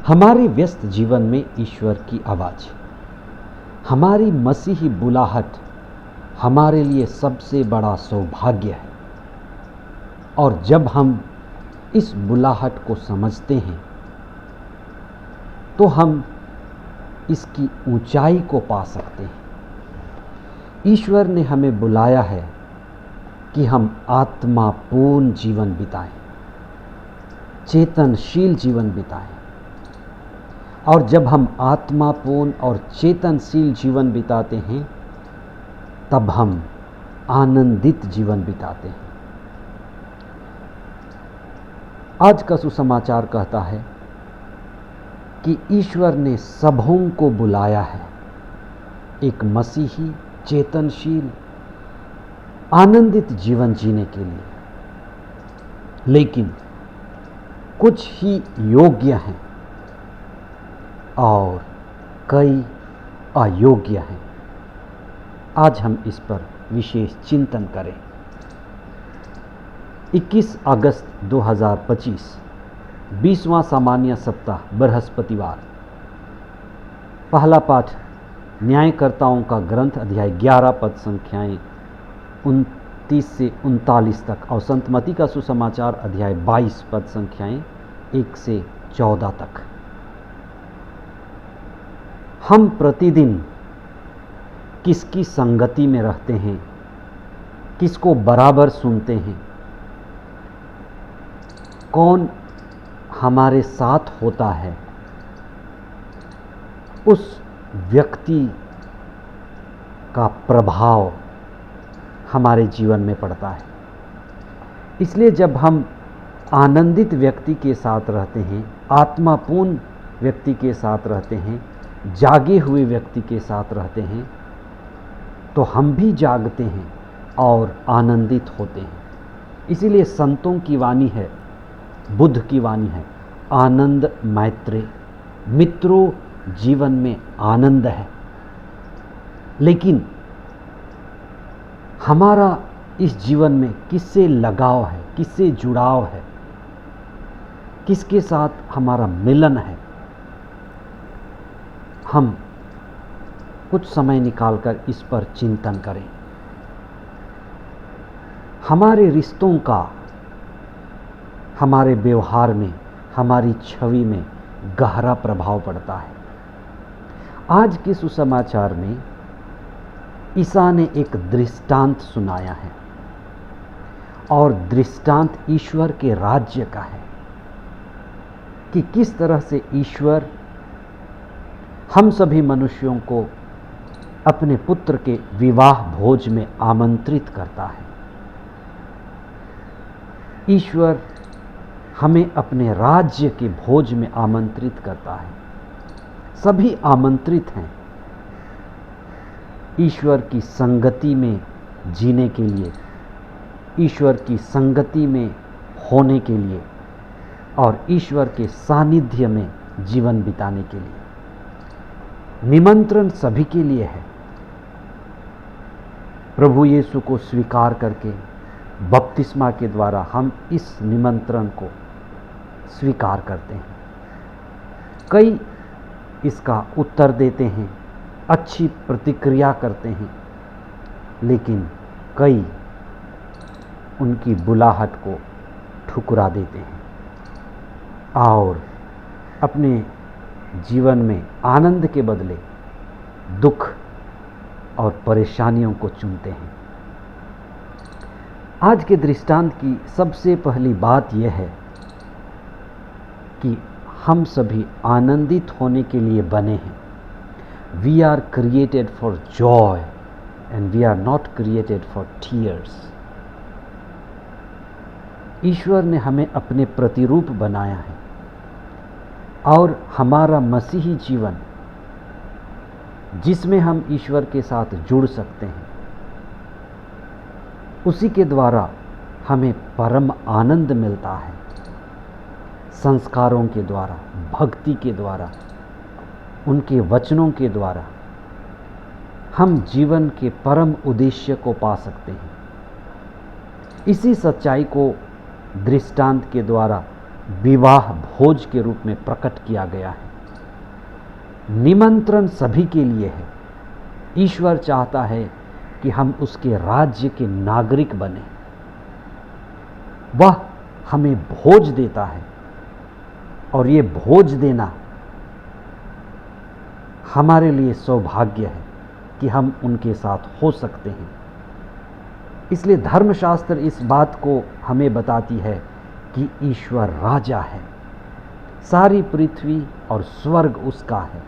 हमारे व्यस्त जीवन में ईश्वर की आवाज़, हमारी मसीही बुलाहट हमारे लिए सबसे बड़ा सौभाग्य है। और जब हम इस बुलाहट को समझते हैं तो हम इसकी ऊंचाई को पा सकते हैं। ईश्वर ने हमें बुलाया है कि हम आत्मापूर्ण जीवन बिताएं, चेतनशील जीवन बिताएं। और जब हम आत्मापूर्ण और चेतनशील जीवन बिताते हैं तब हम आनंदित जीवन बिताते हैं। आज का सुसमाचार कहता है कि ईश्वर ने सबों को बुलाया है एक मसीही चेतनशील आनंदित जीवन जीने के लिए, लेकिन कुछ ही योग्य हैं और कई अयोग्य हैं। आज हम इस पर विशेष चिंतन करें। 21 अगस्त 2025 20वां सामान्य सप्ताह बृहस्पतिवार। पहला पाठ न्यायकर्ताओं का ग्रंथ अध्याय 11 पद संख्याएं 29 से 39 तक और संत मत्ती का सुसमाचार अध्याय 22 पद संख्याएं 1 से 14 तक। हम प्रतिदिन किसकी संगति में रहते हैं, किसको बराबर सुनते हैं, कौन हमारे साथ होता है, उस व्यक्ति का प्रभाव हमारे जीवन में पड़ता है। इसलिए जब हम आनंदित व्यक्ति के साथ रहते हैं, आत्मापूर्ण व्यक्ति के साथ रहते हैं, जागे हुए व्यक्ति के साथ रहते हैं, तो हम भी जागते हैं और आनंदित होते हैं। इसीलिए संतों की वाणी है, बुद्ध की वाणी है, आनंद मैत्रे। मित्रों, जीवन में आनंद है, लेकिन हमारा इस जीवन में किससे लगाव है, किससे जुड़ाव है, किसके साथ हमारा मिलन है। हम कुछ समय निकालकर इस पर चिंतन करें। हमारे रिश्तों का हमारे व्यवहार में, हमारी छवि में गहरा प्रभाव पड़ता है। आज के सुसमाचार में ईसा ने एक दृष्टांत सुनाया है और दृष्टांत ईश्वर के राज्य का है कि किस तरह से ईश्वर हम सभी मनुष्यों को अपने पुत्र के विवाह भोज में आमंत्रित करता है। ईश्वर हमें अपने राज्य के भोज में आमंत्रित करता है। सभी आमंत्रित हैं ईश्वर की संगति में जीने के लिए, ईश्वर की संगति में होने के लिए और ईश्वर के सानिध्य में जीवन बिताने के लिए। निमंत्रण सभी के लिए है। प्रभु यीशु को स्वीकार करके बपतिस्मा के द्वारा हम इस निमंत्रण को स्वीकार करते हैं। कई इसका उत्तर देते हैं, अच्छी प्रतिक्रिया करते हैं, लेकिन कई उनकी बुलाहट को ठुकरा देते हैं और अपने जीवन में आनंद के बदले दुख और परेशानियों को चुनते हैं। आज के दृष्टांत की सबसे पहली बात यह है कि हम सभी आनंदित होने के लिए बने हैं। We are created for joy and we are not created for tears. ईश्वर ने हमें अपने प्रतिरूप बनाया है और हमारा मसीही जीवन जिसमें हम ईश्वर के साथ जुड़ सकते हैं, उसी के द्वारा हमें परम आनंद मिलता है। संस्कारों के द्वारा, भक्ति के द्वारा, उनके वचनों के द्वारा हम जीवन के परम उद्देश्य को पा सकते हैं। इसी सच्चाई को दृष्टांत के द्वारा विवाह भोज के रूप में प्रकट किया गया है। निमंत्रण सभी के लिए है। ईश्वर चाहता है कि हम उसके राज्य के नागरिक बने। वह हमें भोज देता है और ये भोज देना हमारे लिए सौभाग्य है कि हम उनके साथ हो सकते हैं। इसलिए धर्मशास्त्र इस बात को हमें बताती है कि ईश्वर राजा है, सारी पृथ्वी और स्वर्ग उसका है।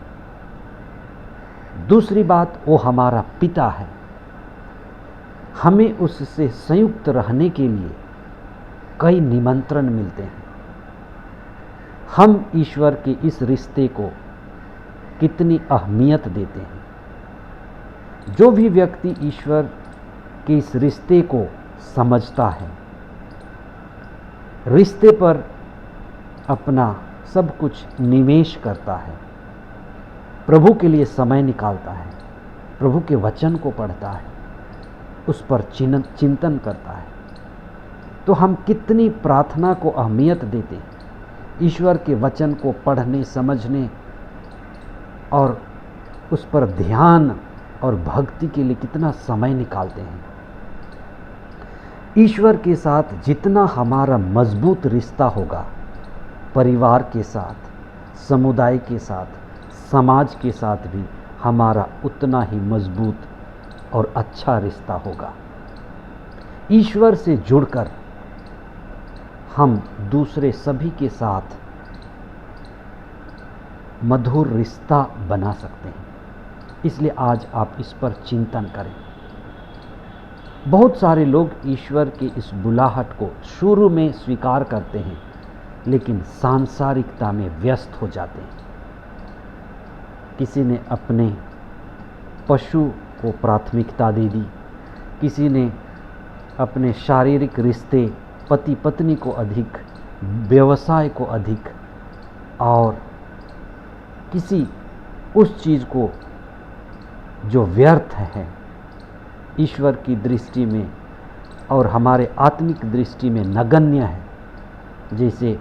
दूसरी बात, वो हमारा पिता है। हमें उससे संयुक्त रहने के लिए कई निमंत्रण मिलते हैं। हम ईश्वर के इस रिश्ते को कितनी अहमियत देते हैं। जो भी व्यक्ति ईश्वर के इस रिश्ते को समझता है, रिश्ते पर अपना सब कुछ निवेश करता है, प्रभु के लिए समय निकालता है, प्रभु के वचन को पढ़ता है, उस पर चिंतन करता है, तो हम कितनी प्रार्थना को अहमियत देते हैं। ईश्वर के वचन को पढ़ने, समझने और उस पर ध्यान और भक्ति के लिए कितना समय निकालते हैं। ईश्वर के साथ जितना हमारा मजबूत रिश्ता होगा, परिवार के साथ, समुदाय के साथ, समाज के साथ भी हमारा उतना ही मजबूत और अच्छा रिश्ता होगा। ईश्वर से जुड़कर हम दूसरे सभी के साथ मधुर रिश्ता बना सकते हैं। इसलिए आज आप इस पर चिंतन करें। बहुत सारे लोग ईश्वर के इस बुलाहट को शुरू में स्वीकार करते हैं, लेकिन सांसारिकता में व्यस्त हो जाते हैं। किसी ने अपने पशु को प्राथमिकता दे दी, किसी ने अपने शारीरिक रिश्ते, पति पत्नी को अधिक, व्यवसाय को अधिक, और किसी उस चीज़ को जो व्यर्थ है ईश्वर की दृष्टि में और हमारे आत्मिक दृष्टि में नगण्य है। जैसे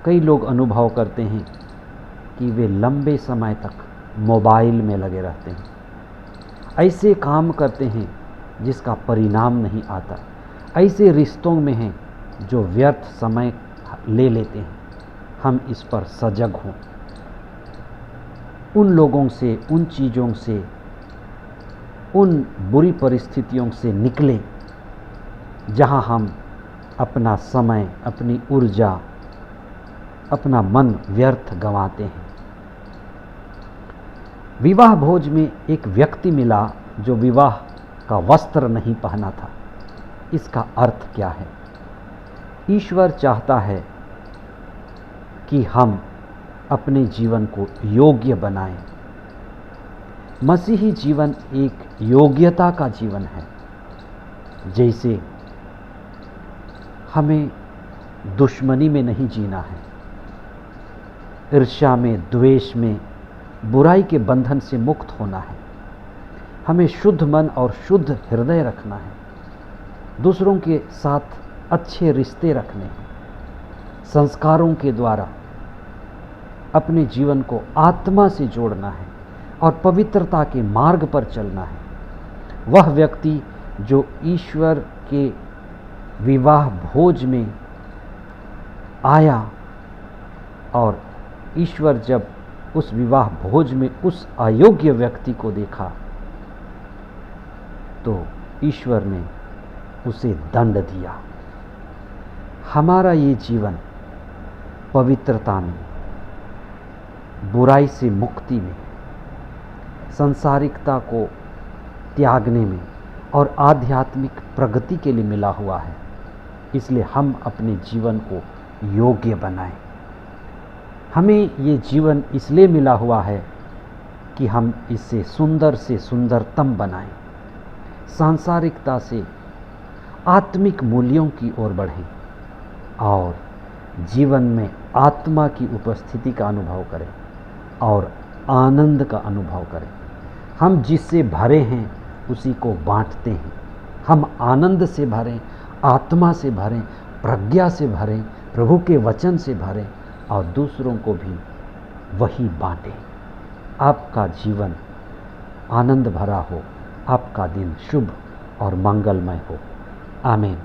कई लोग अनुभव करते हैं कि वे लंबे समय तक मोबाइल में लगे रहते हैं, ऐसे काम करते हैं जिसका परिणाम नहीं आता, ऐसे रिश्तों में हैं जो व्यर्थ समय ले लेते हैं। हम इस पर सजग हों, उन लोगों से, उन चीज़ों से, उन बुरी परिस्थितियों से निकलें जहां हम अपना समय, अपनी ऊर्जा, अपना मन व्यर्थ गंवाते हैं। विवाह भोज में एक व्यक्ति मिला जो विवाह का वस्त्र नहीं पहना था। इसका अर्थ क्या है? ईश्वर चाहता है कि हम अपने जीवन को योग्य बनाएं। मसीही जीवन एक योग्यता का जीवन है। जैसे हमें दुश्मनी में नहीं जीना है, ईर्ष्या में, द्वेष में, बुराई के बंधन से मुक्त होना है। हमें शुद्ध मन और शुद्ध हृदय रखना है, दूसरों के साथ अच्छे रिश्ते रखने हैं, संस्कारों के द्वारा अपने जीवन को आत्मा से जोड़ना है और पवित्रता के मार्ग पर चलना है। वह व्यक्ति जो ईश्वर के विवाह भोज में आया और ईश्वर जब उस विवाह भोज में उस अयोग्य व्यक्ति को देखा तो ईश्वर ने उसे दंड दिया। हमारा ये जीवन पवित्रता में, बुराई से मुक्ति में, सांसारिकता को त्यागने में और आध्यात्मिक प्रगति के लिए मिला हुआ है। इसलिए हम अपने जीवन को योग्य बनाएं। हमें ये जीवन इसलिए मिला हुआ है कि हम इसे सुंदर से सुंदरतम बनाएं, सांसारिकता से आत्मिक मूल्यों की ओर बढ़ें और जीवन में आत्मा की उपस्थिति का अनुभव करें और आनंद का अनुभव करें। हम जिससे भरे हैं उसी को बांटते हैं। हम आनंद से भरें, आत्मा से भरें, प्रज्ञा से भरें, प्रभु के वचन से भरें और दूसरों को भी वही बांटें। आपका जीवन आनंद भरा हो, आपका दिन शुभ और मंगलमय हो। आमीन।